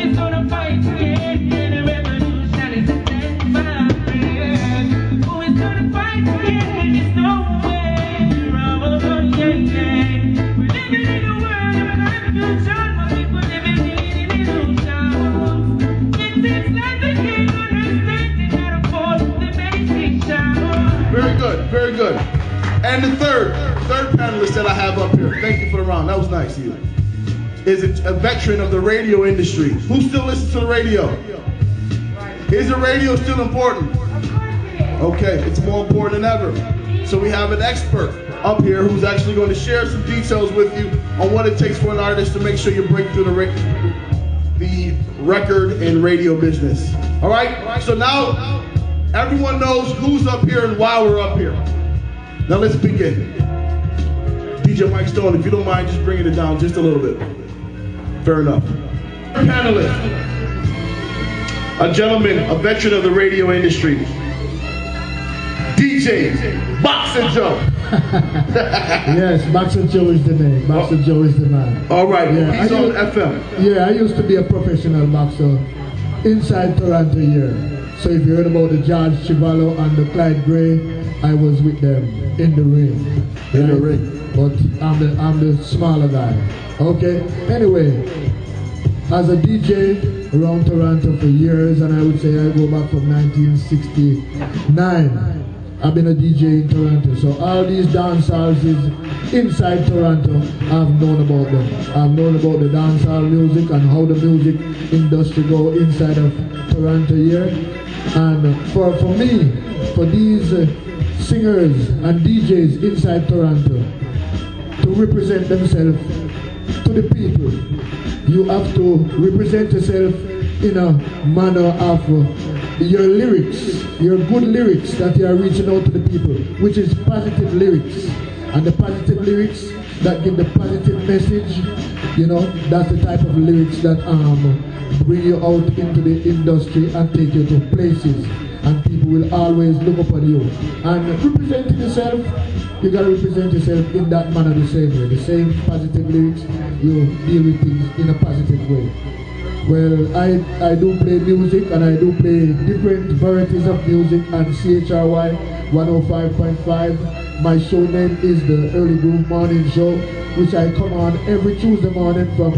is gonna fight again? And a revolution is a death, my friend. Who is gonna fight again when there's no way around? Oh, yeah, yeah. We're living in a world of confusion, but people living in illusion. It seems like they can't understand, they gotta fall the basic shower. Very good, very good. And the third panelist that I have up here, thank you for the round, that was nice of you, is a veteran of the radio industry. Who still listens to the radio? Is the radio still important? Okay, it's more important than ever. So we have an expert up here who's actually going to share some details with you on what it takes for an artist to make sure you break through the record and radio business. All right, so now everyone knows who's up here and why we're up here. Now let's begin. DJ Mike Stone, if you don't mind just bringing it down just a little bit. Fair enough. Panelist, a gentleman, a veteran of the radio industry, DJ Boxer Joe. Yes, Boxer Joe is the name. Boxer Joe is the man. All right, yeah, he's on FM. Yeah, I used to be a professional boxer inside Toronto here. So if you heard about the George Chivallo and the Clyde Gray, I was with them in the ring. In the ring. But I'm the smaller guy. Okay. Anyway, as a DJ around Toronto for years, and I would say I go back from 1969. I've been a DJ in Toronto, so all these dancehall is inside Toronto. I've known about them. I've known about the dancehall music and how the music industry go inside of Toronto here. And for me, for these singers and DJs inside Toronto to represent themselves to the people, you have to represent yourself in a manner of your lyrics, your good lyrics that you are reaching out to the people, which is positive lyrics. And the positive lyrics that give the positive message, you know, that's the type of lyrics that bring you out into the industry and take you to places. And people will always look upon you. And representing yourself, you gotta represent yourself in that manner the same way. The same positive lyrics, you deal with things in a positive way. Well, I do play music, and I do play different varieties of music on CHRY 105.5. My show name is the Early Groove Morning Show, which I come on every Tuesday morning from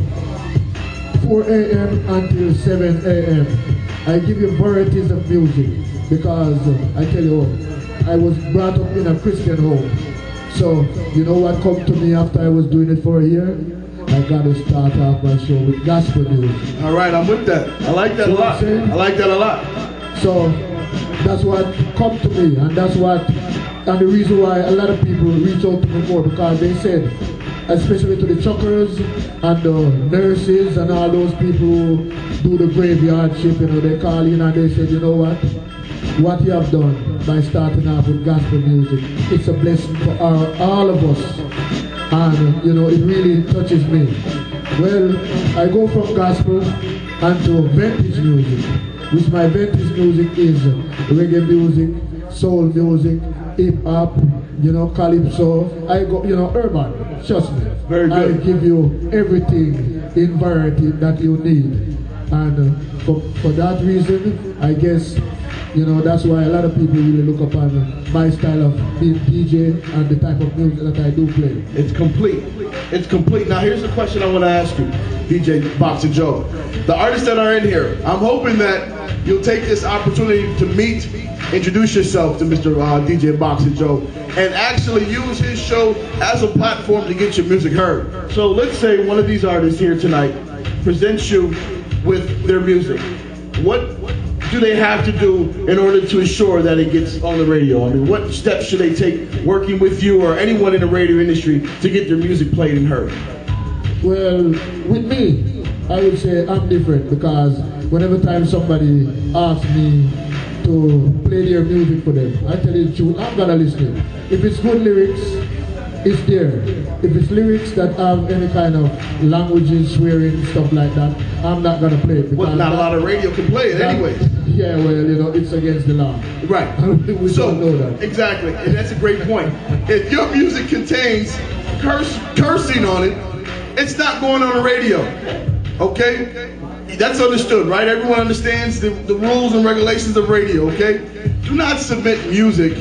4 a.m. until 7 a.m. I give you varieties of music because I tell you, I was brought up in a Christian home. So, you know what come to me after I was doing it for a year? I got to start off my show with gospel music. All right, I'm with that. I like that a lot. I like that a lot. So that's what come to me, and that's what, and the reason why a lot of people reach out to me more, because they said, especially to the truckers and the nurses and all those people who do the graveyard shift, you know, they call in and they said, you know what you have done by starting off with gospel music, it's a blessing for all of us. And, you know, it really touches me. Well, I go from gospel and to vintage music, which my vintage music is reggae music, soul music, hip-hop, you know, calypso. I go, you know, urban, trust me. Very good. I give you everything in variety that you need. And for that reason, I guess, you know, that's why a lot of people really look upon my style of being DJ and the type of music that I do play. It's complete. It's complete. Now here's the question I want to ask you, DJ Boxer Joe. The artists that are in here, I'm hoping that you'll take this opportunity to introduce yourself to Mr. DJ Boxer Joe, and actually use his show as a platform to get your music heard. So let's say one of these artists here tonight presents you with their music. What do they have to do in order to ensure that it gets on the radio? I mean, what steps should they take working with you or anyone in the radio industry to get their music played and heard? Well, with me, I would say I'm different, because whenever time somebody asks me to play their music for them, I tell you the truth, I'm gonna listen. If it's good lyrics, it's there. If it's lyrics that have any kind of languages, swearing, stuff like that, I'm not gonna play it. Well, not a lot of radio can play it anyway. Yeah, well, you know, it's against the law. Right. We don't know that. Exactly, and that's a great point. If your music contains cursing on it, it's not going on the radio. Okay? That's understood, right? Everyone understands the rules and regulations of radio, okay? Do not submit music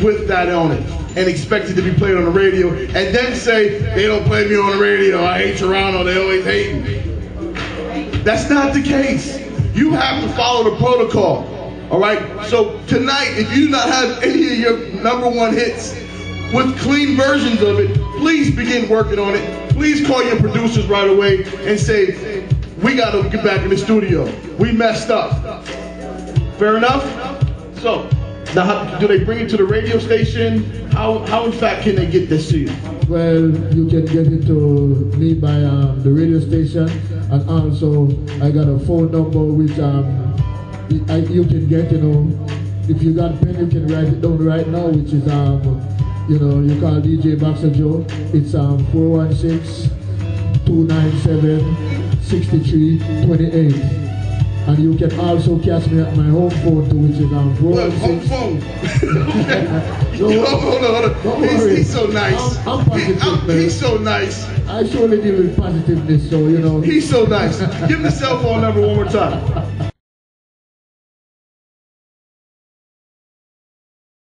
with that on it and expect it to be played on the radio and then say, they don't play me on the radio, I hate Toronto, they always hate me. That's not the case. You have to follow the protocol, all right? So tonight, if you do not have any of your #1 hits with clean versions of it, please begin working on it. Please call your producers right away and say, we got to get back in the studio. We messed up. Fair enough? So, now, do they bring it to the radio station? How in fact can they get this to you? Well, you can get it to me by the radio station, and also I got a phone number which you can get, if you got a pen, you can write it down right now, which is you call DJ Boxer Joe. It's 416-297-6328. And you can also catch me at my home phone too, which is 416. Home phone. Hold on. He's so nice. I'm positive, man. He's so nice. I surely deal with positiveness, so He's so nice. Give him the cell phone number one more time.